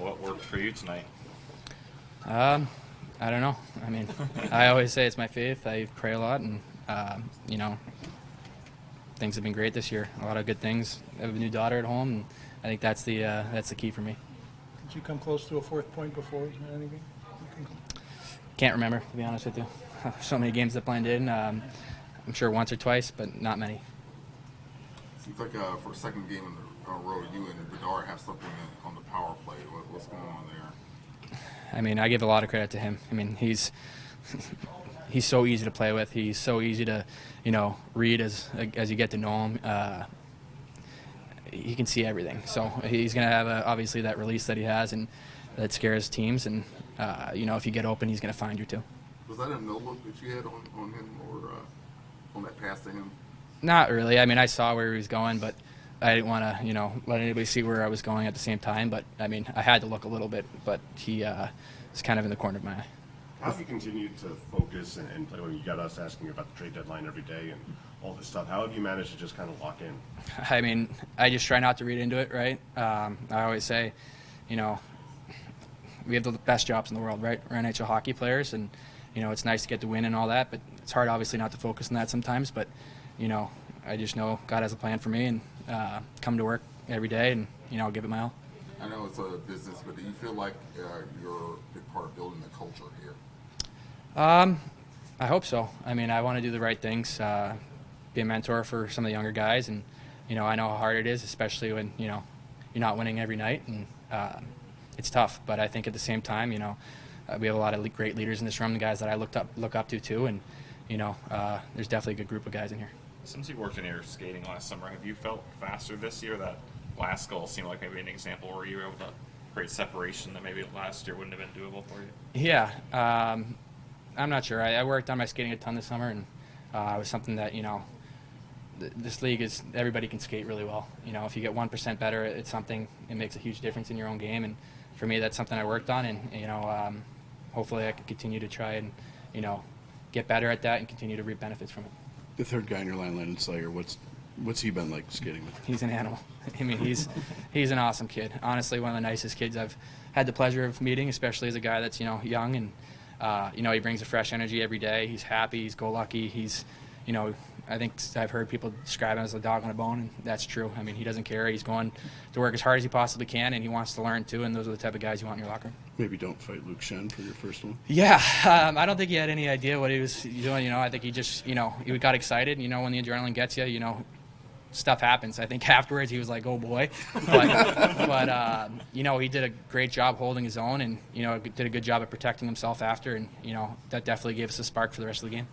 what worked for you tonight? I don't know. I mean, I always say it's my faith. I pray a lot, and you know, things have been great this year. A lot of good things. I have a new daughter at home, and I think that's the key for me. Did you come close to a fourth point before anything? Can't remember, to be honest with you. So many games that blend in. I'm sure once or twice, but not many. Seems like for a second game in a row, you and Bedard have something on the power play. What's going on there? I mean, I give a lot of credit to him. I mean, he's so easy to play with. He's so easy to, read as you get to know him. He can see everything. So he's going to have obviously that release that he has, and that scares teams. And if you get open, he's going to find you too. Was that a no look that you had on him, or on that pass to him? Not really. I mean, I saw where he was going, but I didn't want to, let anybody see where I was going at the same time. But, I mean, I had to look a little bit, but he was kind of in the corner of my eye. How have you continued to focus and play when you got us asking you about the trade deadline every day and all this stuff? How have you managed to just kind of lock in? I mean, I just try not to read into it, right? I always say, we have the best jobs in the world, right? We're NHL hockey players, and, it's nice to get the win and all that, but it's hard, obviously, not to focus on that sometimes. But, I just know God has a plan for me, and come to work every day and, give it my all. I know it's a business, but do you feel like you're a big part of building the culture here? I hope so. I mean, I want to do the right things, be a mentor for some of the younger guys, and I know how hard it is, especially when you're not winning every night, and it's tough. But I think at the same time, we have a lot of great leaders in this room, the guys that I look up to too, and there's definitely a good group of guys in here. Since you worked in your skating last summer, have you felt faster this year? That last goal seemed like maybe an example where you were able to create separation that maybe last year wouldn't have been doable for you. Yeah. I'm not sure. I worked on my skating a ton this summer, and it was something that, this league is, everybody can skate really well. If you get 1% better at something, it makes a huge difference in your own game. And for me, that's something I worked on, and, hopefully I can continue to try and, get better at that and continue to reap benefits from it. The third guy in your line, Landon Slayer, what's he been like skating with? He's an animal. I mean, he's an awesome kid. Honestly, one of the nicest kids I've had the pleasure of meeting, especially as a guy that's, young, and he brings a fresh energy every day. He's happy. He's go-lucky. He's, I think I've heard people describe him as a dog on a bone, and that's true. I mean, he doesn't care. He's going to work as hard as he possibly can, and he wants to learn too, and those are the type of guys you want in your locker room. Maybe don't fight Luke Shen for your first one. Yeah, I don't think he had any idea what he was doing. I think he just, he got excited. When the adrenaline gets you, stuff happens. I think afterwards he was like, oh boy. But he did a great job holding his own, and, did a good job of protecting himself after, and, that definitely gave us a spark for the rest of the game.